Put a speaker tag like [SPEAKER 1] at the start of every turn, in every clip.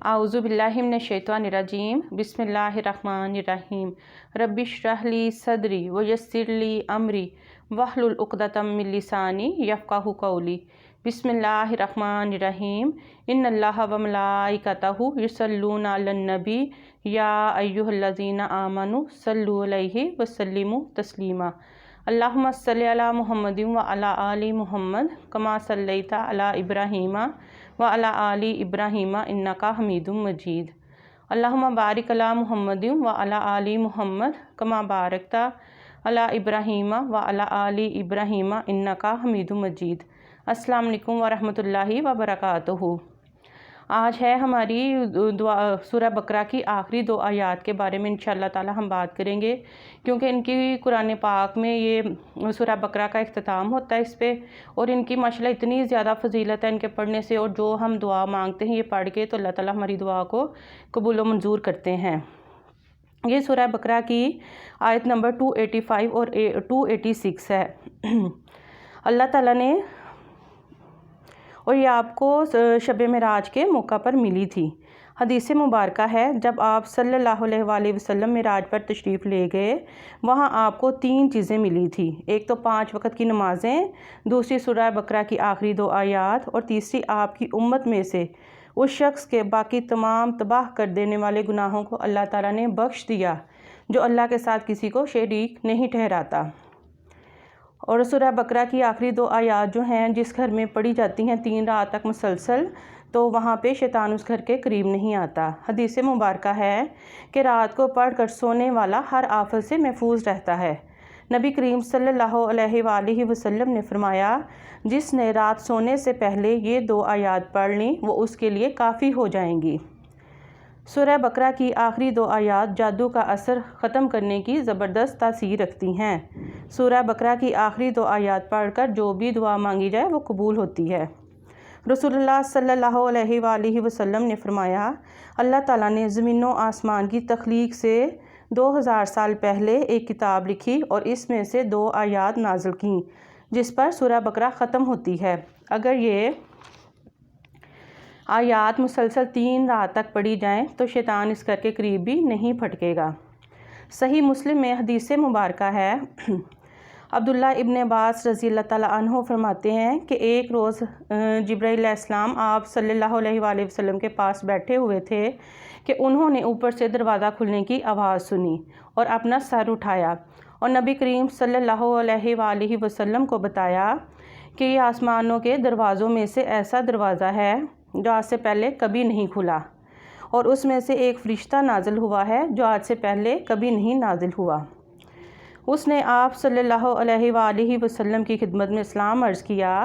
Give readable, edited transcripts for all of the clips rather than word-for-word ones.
[SPEAKER 1] आऊज़ु बिल्लाहि मिनश शैतानिर्रजीम बिस्मिल्लाहिर्रहमानिर्रहीम रब्बि इश्रह ली सदरी व यस्सिर ली अमरी वहलुल उक़दतम मिन लिसानी यफ़क़हू क़ौली। बिस्मिल्लाहिर्रहमानिर्रहीम इन्नल्लाहा व मलाइकतहू युसल्लूना अलन नबी या अय्युहल्लज़ीना आमनू सल्लु अलैहि व सल्लिमू तस्लीमा। अल्लाहुम्मा सल्लि अला मुहम्मदिन व अला आलि मुहम्मद कमा सल्लैता अला इब्राहीमा व अला आलि इब्राहीमा इन्नका हमीदुम मजीद। अल्लाहुम्मा बारिक अला मुहम्मदिन व अला आलि मुहम्मद कमा बारकता अला इब्राहीमा व अला आलि इब्राहीमा इन्नका हमीदुम मजीद। अस्सलाम वालेकुम व रहमतुल्लाहि व बरकातुहू। आज है हमारी सूरह बकरा की आखिरी दो आयात के बारे में इंशाअल्लाह ताला हम बात करेंगे, क्योंकि इनकी कुरान पाक में ये सूरह बकरा का इख्तिताम होता है इस पे, और इनकी माशाल्लाह इतनी ज़्यादा फजीलत है इनके पढ़ने से, और जो हम दुआ मांगते हैं ये पढ़ के तो अल्लाह ताला हमारी दुआ को कबूल व मंजूर करते हैं। ये सूरह बकरा की आयत नंबर 285 और 286 है। अल्लाह ताला ने, और ये आपको शब मेराज के मौका पर मिली थी। हदीस मुबारक है, जब आप सल्लल्लाहु अलैहि वसल्लम मेराज पर तशरीफ़ ले गए, वहाँ आपको तीन चीज़ें मिली थी। एक तो 5 वक़्त की नमाज़ें, दूसरी सूरह बकरा की आखिरी दो आयात, और तीसरी आपकी उम्मत में से उस शख्स के बाकी तमाम तबाह कर देने वाले गुनाहों को अल्लाह ताला ने बख्श दिया जो अल्लाह के साथ किसी को शरीक नहीं ठहराता। और सूरह बकरा की आखिरी दो आयात जो हैं, जिस घर में पढ़ी जाती हैं 3 रात तक मुसलसल, तो वहाँ पे शैतान उस घर के करीब नहीं आता। हदीस मुबारक है कि रात को पढ़ कर सोने वाला हर आफत से महफूज रहता है। नबी करीम सल्लल्लाहु अलैहि वसल्लम ने फरमाया, जिसने रात सोने से पहले ये 2 आयात पढ़ लीं वो उसके लिए काफ़ी हो जाएंगी। सूरह बकरा की आखिरी 2 आयात जादू का असर ख़त्म करने की ज़बरदस्त तासीर रखती हैं। सूरह बकरा की आखिरी 2 आयात पढ़कर जो भी दुआ मांगी जाए वो कबूल होती है। रसूलुल्लाह सल्लल्लाहु अलैहि वसल्लम ने फरमाया, अल्लाह ताला ने ज़मीन व आसमान की तख्लीक से 2000 साल पहले एक किताब लिखी और इसमें से 2 आयात नाज़िल की जिस पर सूरह बकरा ख़त्म होती है। अगर ये आयात मुसलसल 3 रात तक पढ़ी जाएं तो शैतान इस घर के करीब भी नहीं फटकेगा। सही मुस्लिम में हदीस मुबारक है, अब्दुल्ला इब्न अब्बास रज़ी अल्लाह ताला अन्हो फरमाते हैं कि एक रोज़ जिब्राईल अलैहिस्सलाम आप सल्लल्लाहु अलैहि वसल्लम के पास बैठे हुए थे कि उन्होंने ऊपर से दरवाज़ा खुलने की आवाज़ सुनी और अपना सर उठाया और नबी करीम सल्लल्लाहु अलैहि वसल्लम को बताया कि ये आसमानों के दरवाज़ों में से ऐसा दरवाज़ा है जो आज से पहले कभी नहीं खुला, और उसमें से एक फ़रिश्ता नाजिल हुआ है जो आज से पहले कभी नहीं नाजिल हुआ। उसने आप सल्लल्लाहु अलैहि वसल्लम की खिदमत में इस्लाम अर्ज़ किया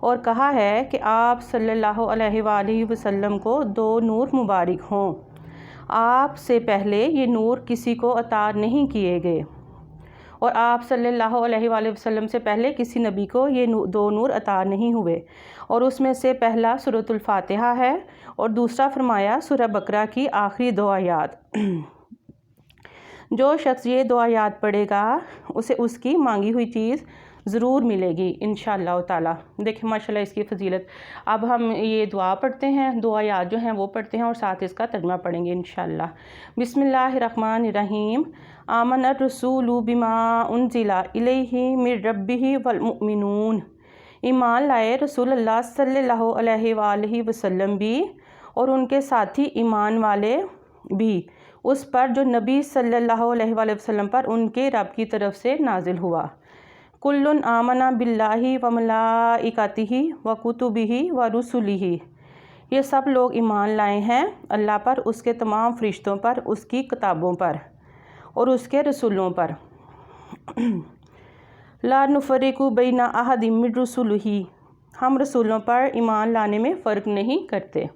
[SPEAKER 1] और कहा है कि आप सल्लल्लाहु अलैहि वसल्लम को 2 नूर मुबारक हों। आप से पहले ये नूर किसी को अता नहीं किए गए, और आप सल्लल्लाहु अलैहि वसल्लम से पहले किसी नबी को ये 2 नूर अता नहीं हुए, और उसमें से पहला सूरतुल फातिहा है और दूसरा फरमाया सूरह बकरा की आखिरी 2 आयात। जो शख्स ये 2 आयात पढ़ेगा उसे उसकी मांगी हुई चीज़ ज़रूर मिलेगी इंशाअल्लाह ताला। देखिए माशाल्लाह इसकी फ़जीलत। अब हम ये दुआ पढ़ते हैं, 2 आयात जो हैं वो पढ़ते हैं और साथ इसका तर्जुमा पढ़ेंगे इंशाअल्लाह। बिस्मिल्लाहिर्रहमानिर्रहीम आमनर रसूलु बिमा उनजिला इलैहि मिर रब्बिही वल मुमिनून। ईमान लाए रसूलुल्लाह सल्लल्लाहु अलैहि वसल्लम भी और उनके साथी ईमान वाले भी उस पर जो नबी सल्लल्लाहु अलैहि वसल्लम पर उनके रब की तरफ से नाजिल हुआ। कुल्लुन आमना बिल्लाहि व मलाइकातिही व कुतुबिही व रुसुलिही। ये सब लोग ईमान लाए हैं अल्लाह पर, उसके तमाम फरिश्तों पर, उसकी किताबों पर और उसके रसूलों पर। ला नुफरिकु बैना अहदिम मिन रुसुलिही। हम रसूलों पर ईमान लाने में फ़र्क नहीं करते।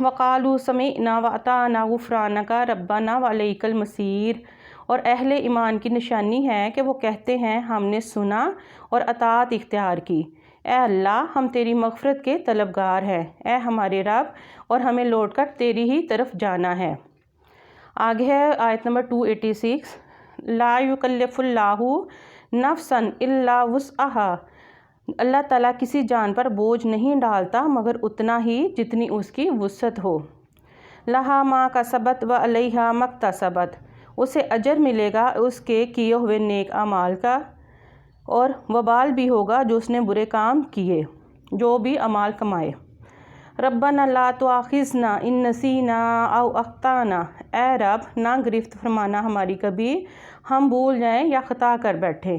[SPEAKER 1] वक़ालू समिअना व अताना गुफ़रानका रब्बना व अलैकल मसीर। और अहले ईमान की निशानी है कि वो कहते हैं हमने सुना और अतात इख्तियार की। ए अल्लाह, हम तेरी मग़फ़िरत के तलबगार हैं, ए हमारे रब, और हमें लौट कर तेरी ही तरफ जाना है। आगे है आयत नंबर 286, ला युकल्लिफ़ुल्लाहु नफ़्सन इल्ला वुस्अहा। اللہ تعالیٰ کسی جان پر بوجھ نہیں ڈالتا مگر اتنا ہی جتنی اس کی وسعت ہو۔ لہا ما کسبت و علیہا مکتسبت، اسے اجر ملے گا اس کے کیے ہوئے نیک اعمال کا، اور وبال بھی ہوگا جو اس نے برے کام کیے، جو بھی اعمال کمائے۔ ربنا لا تؤاخذنا ان نسینا او اخطانا، اے رب نہ گرفت فرمانا ہماری کبھی ہم بھول جائیں یا خطا کر بیٹھے۔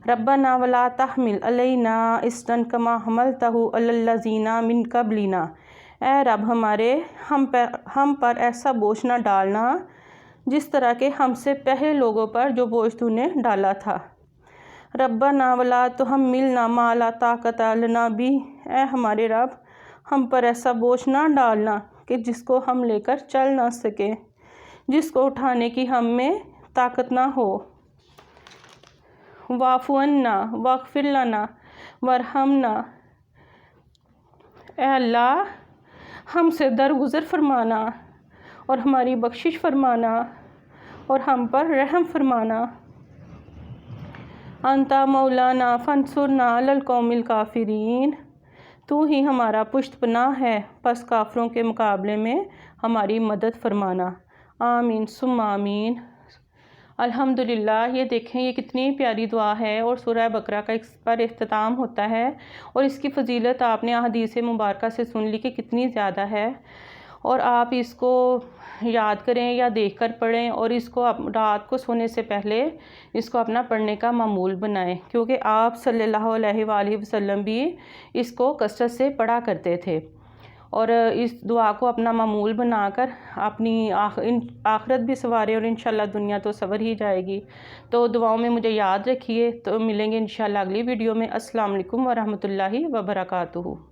[SPEAKER 1] ربنا ولا تحمل علینا اصرا کما حملتہ علی الذین من قبلنا، اے رب ہمارے ہم پر ایسا بوجھ نہ ڈالنا جس طرح کہ ہم سے پہلے لوگوں پر جو بوجھ تو نے ڈالا تھا۔ ربنا ولا تحملنا ما لا طاقت لنا بہ، اے ہمارے رب ہم پر ایسا بوجھ نہ ڈالنا کہ جس کو ہم لے کر چل نہ سکیں، جس کو اٹھانے کی ہم میں طاقت نہ ہو۔ واعف عنا واغفر لنا وارحمنا، اے اللہ ہم سے درگزر فرمانا اور ہماری بخشش فرمانا اور ہم پر رحم فرمانا۔ انت مولانا فانصرنا علی القوم الکافرین، تو ہی ہمارا پشت پناہ ہے، پس کافروں کے مقابلے میں ہماری مدد فرمانا۔ آمین ثم آمین۔ الحمدللہ، یہ دیکھیں یہ کتنی پیاری دعا ہے، اور سورہ بقرہ کا اس پر اختتام ہوتا ہے، اور اس کی فضیلت آپ نے احادیث مبارکہ سے سن لی کہ کتنی زیادہ ہے، اور آپ اس کو یاد کریں یا دیکھ کر پڑھیں، اور اس کو رات کو سونے سے پہلے اس کو اپنا پڑھنے کا معمول بنائیں، کیونکہ آپ صلی اللہ علیہ وآلہ وسلم بھی اس کو کثرت سے پڑھا کرتے تھے، اور اس دعا کو اپنا معمول بنا کر اپنی آخرت بھی سنوارے، اور انشاءاللہ دنیا تو سنور ہی جائے گی۔ تو دعاؤں میں مجھے یاد رکھیے، تو ملیں گے انشاءاللہ اگلی ویڈیو میں۔ السلام علیکم ورحمۃ اللہ وبرکاتہ۔